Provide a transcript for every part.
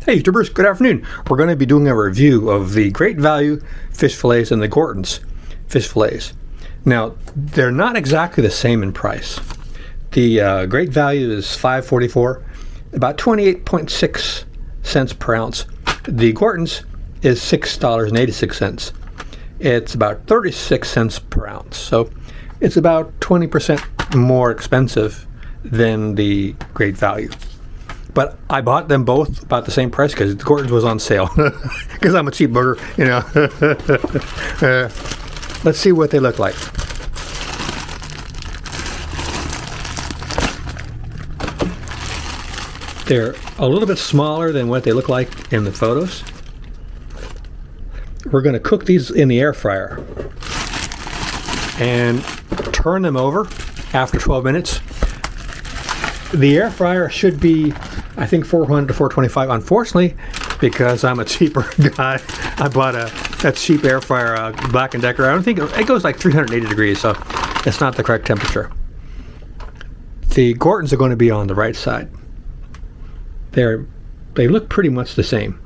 Hey YouTubers, good afternoon. We're going to be doing a review of the Great Value fish fillets and the Gorton's fish fillets. Now, they're not exactly the same in price. The Great Value is $5.44, about 28.6 cents per ounce. The Gorton's is $6.86. It's about 36 cents per ounce. So it's about 20% more expensive than the Great Value. But I bought them both about the same price because the Gorton's was on sale. Because I'm a cheap burger, you know. Let's see what they look like. They're a little bit smaller than what they look like in the photos. We're going to cook these in the air fryer and turn them over after 12 minutes. The air fryer should be, I think, 400 to 425. Unfortunately, because I'm a cheaper guy, I bought a cheap air fryer, Black & Decker. I don't think it goes like 380 degrees, so it's not the correct temperature. The Gorton's are going to be on the right side. They look pretty much the same.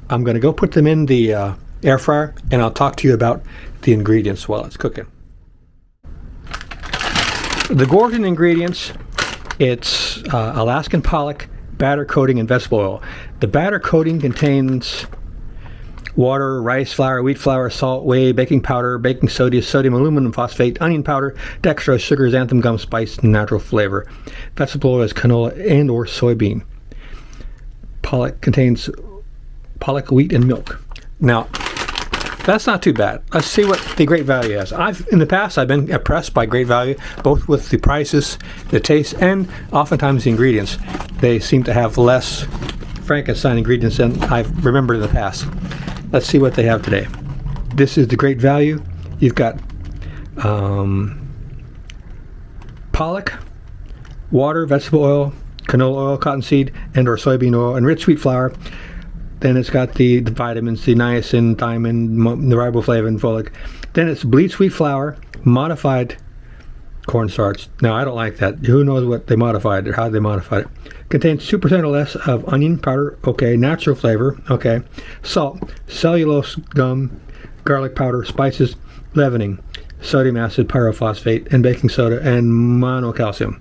I'm going to go put them in the air fryer, and I'll talk to you about the ingredients while it's cooking. The Gorton ingredients, it's Alaskan pollock, batter coating, and vegetable oil. The batter coating contains water, rice flour, wheat flour, salt, whey, baking powder, baking soda, sodium aluminum phosphate, onion powder, dextrose, sugar, xanthan gum, spice, and natural flavor. Vegetable oil is canola and or soybean. Pollock contains pollock, wheat, and milk. Now, that's not too bad. Let's see what the Great Value is. In the past, I've been impressed by Great Value, both with the prices, the taste, and oftentimes the ingredients. They seem to have less Frankenstein ingredients than I've remembered in the past. Let's see what they have today. This is the Great Value. You've got pollock, water, vegetable oil, canola oil, cottonseed, and or soybean oil, and rich wheat flour. Then it's got the vitamins, the niacin, thiamine, the riboflavin, folic. Then it's bleached wheat flour, modified cornstarch. Now, I don't like that. Who knows what they modified or how they modified it. Contains 2% or less of onion powder, okay. Natural flavor, okay. Salt, cellulose gum, garlic powder, spices, leavening, sodium acid, pyrophosphate, and baking soda, and monocalcium.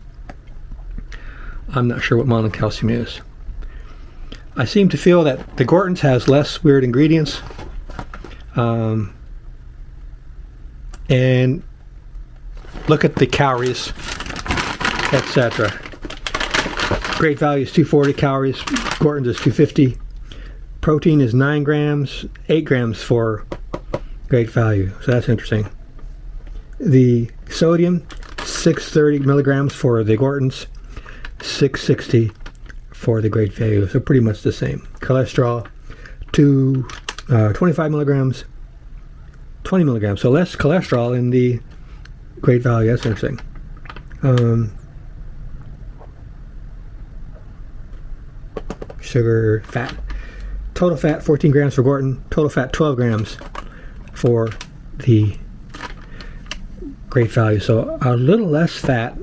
I'm not sure what monocalcium is. I seem to feel that the Gorton's has less weird ingredients, and look at the calories, etc. Great Value is 240 calories, Gorton's is 250. Protein is 9 grams, 8 grams for Great Value, so that's interesting. The sodium, 630 milligrams for the Gorton's, 660 for the Great Value, so pretty much the same. Cholesterol, 25 milligrams, 20 milligrams, so less cholesterol in the Great Value. That's interesting. Sugar, fat. Total fat, 14 grams for Gorton. Total fat, 12 grams for the Great Value. So a little less fat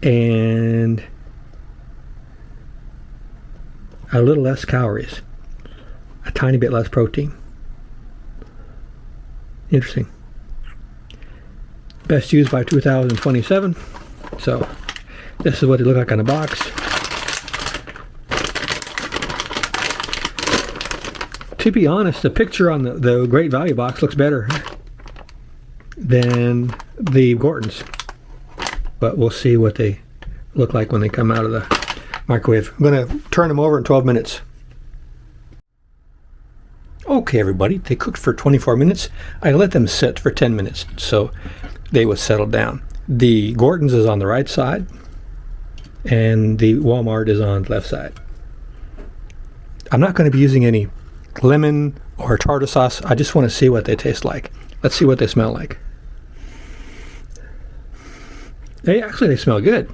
and a little less calories, a tiny bit less protein. Interesting. Best used by 2027. So this is what they look like on the box. To be honest, the picture on the Great Value box looks better than the Gorton's. But we'll see what they look like when they come out of the microwave. I'm going to turn them over in 12 minutes. Okay, everybody, they cooked for 24 minutes. I let them sit for 10 minutes so they would settle down. The Gorton's is on the right side, and the Walmart is on the left side. I'm not going to be using any lemon or tartar sauce. I just want to see what they taste like. Let's see what they smell like. They smell good.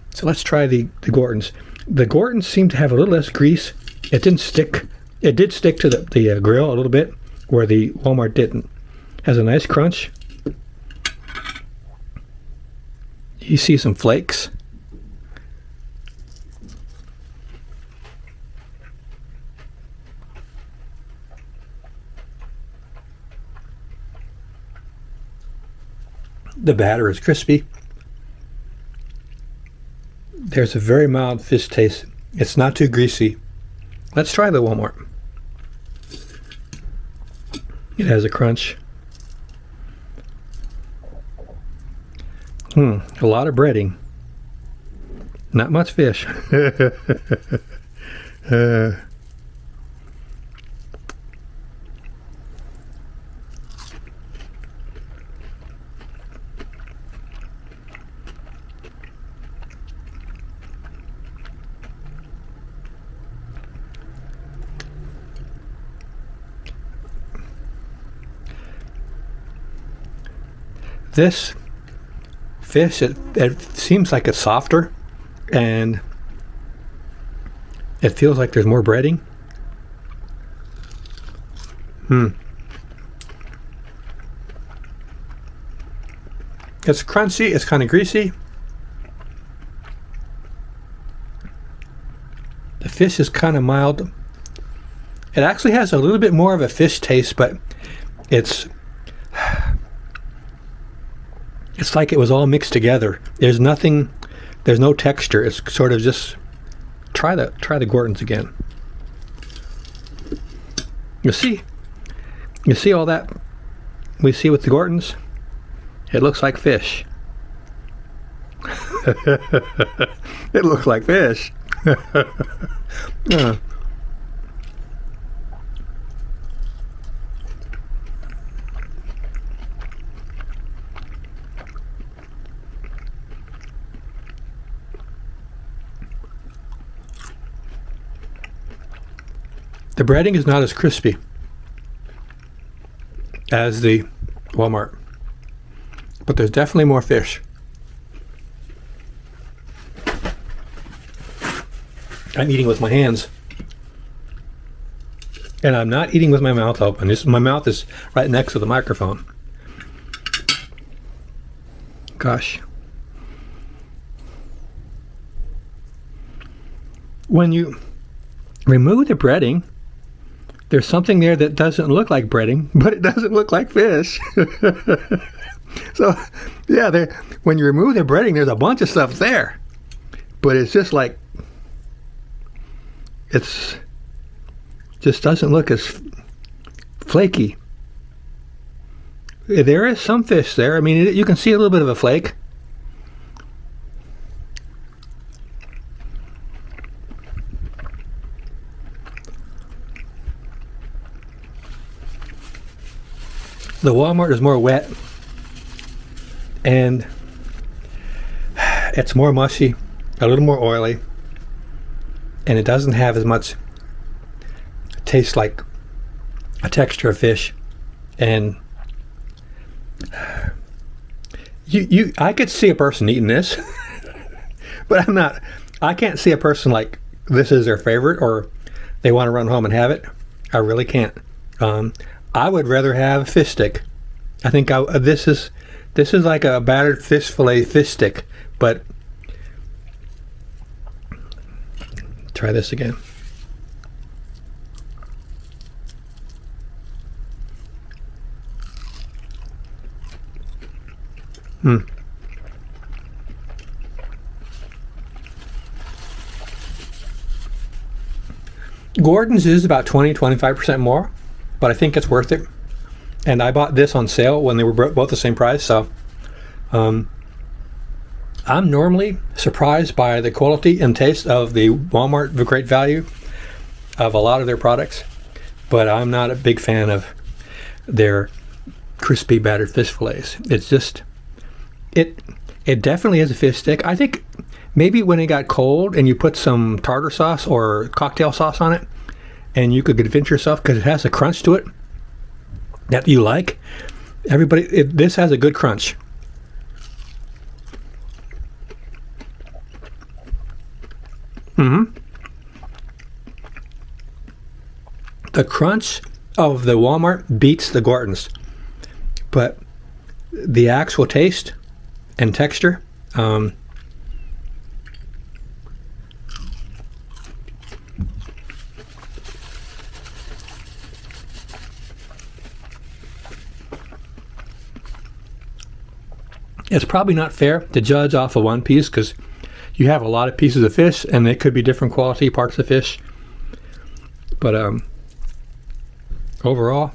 So let's try the Gorton's. The Gorton's seem to have a little less grease. It didn't stick. It did stick to the grill a little bit, where the Walmart didn't. Has a nice crunch. You see some flakes. The batter is crispy. There's a very mild fish taste. It's not too greasy. Let's try the Walmart. It has a crunch. A lot of breading. Not much fish. This fish, it seems like it's softer, and it feels like there's more breading. It's crunchy, it's kind of greasy. The fish is kind of mild. It actually has a little bit more of a fish taste, but it's like it was all mixed together. There's nothing, there's no texture. It's sort of just, try the Gortons again. You see all that we see with the Gortons? It looks like fish. It looks like fish. The breading is not as crispy as the Walmart, but there's definitely more fish. I'm eating with my hands, and I'm not eating with my mouth open. My mouth is right next to the microphone. Gosh. When you remove the breading, there's something there that doesn't look like breading, but it doesn't look like fish. So, yeah, when you remove the breading, there's a bunch of stuff there, but it's just like, it's just doesn't look as flaky. There is some fish there. I mean, you can see a little bit of a flake. The Walmart is more wet, and it's more mushy, a little more oily, and it doesn't have as much taste like a texture of fish. And I could see a person eating this, but I can't see a person like this is their favorite or they want to run home and have it. I really can't. I would rather have a fish stick. I think this is like a battered fish fillet fish stick, but try this again. Gorton's is about 20-25% more, but I think it's worth it. And I bought this on sale when they were both the same price, so I'm normally surprised by the quality and taste of the Walmart Great Value of a lot of their products, but I'm not a big fan of their crispy battered fish fillets. It's just, it definitely is a fish stick. I think maybe when it got cold and you put some tartar sauce or cocktail sauce on it, and you could convince yourself, because it has a crunch to it that you like. This has a good crunch. The crunch of the Walmart beats the Gorton's, but the actual taste and texture, It's probably not fair to judge off of one piece because you have a lot of pieces of fish and they could be different quality parts of fish. But overall,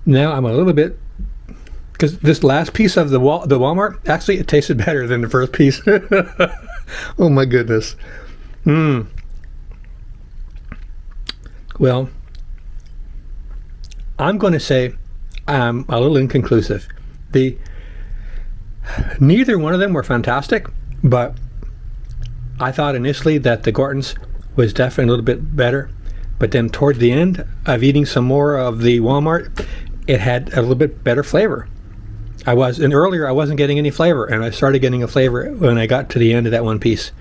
now I'm a little bit, because this last piece of the Walmart, actually it tasted better than the first piece. Oh my goodness. Well, I'm going to say I'm a little inconclusive. Neither one of them were fantastic, but I thought initially that the Gorton's was definitely a little bit better, but then toward the end of eating some more of the Walmart, it had a little bit better flavor. Earlier I wasn't getting any flavor, and I started getting a flavor when I got to the end of that one piece.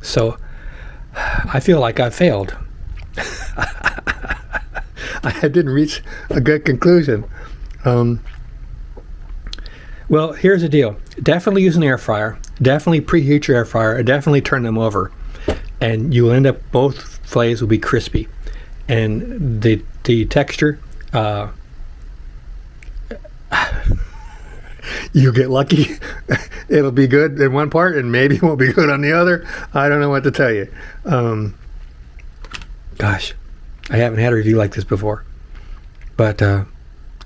So I feel like I failed. I didn't reach a good conclusion. Well, here's the deal. Definitely use an air fryer. Definitely preheat your air fryer. Definitely turn them over. And you'll end up, both fillets will be crispy. And the texture, you get lucky. It'll be good in one part and maybe it won't be good on the other. I don't know what to tell you. Gosh, I haven't had a review like this before. But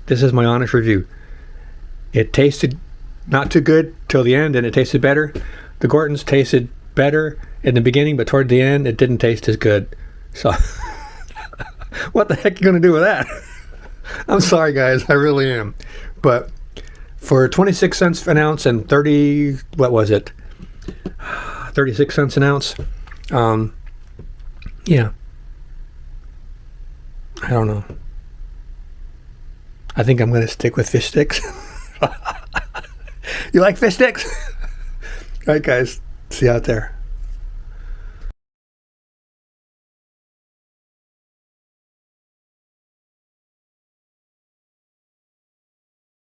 this is my honest review. It tasted not too good till the end, and it tasted better. The Gorton's tasted better in the beginning, but toward the end, it didn't taste as good. So, what the heck are you going to do with that? I'm sorry, guys. I really am. But for 26 cents an ounce and 36 cents an ounce, yeah. I don't know. I think I'm going to stick with fish sticks. You like fish sticks? All right, guys. See you out there.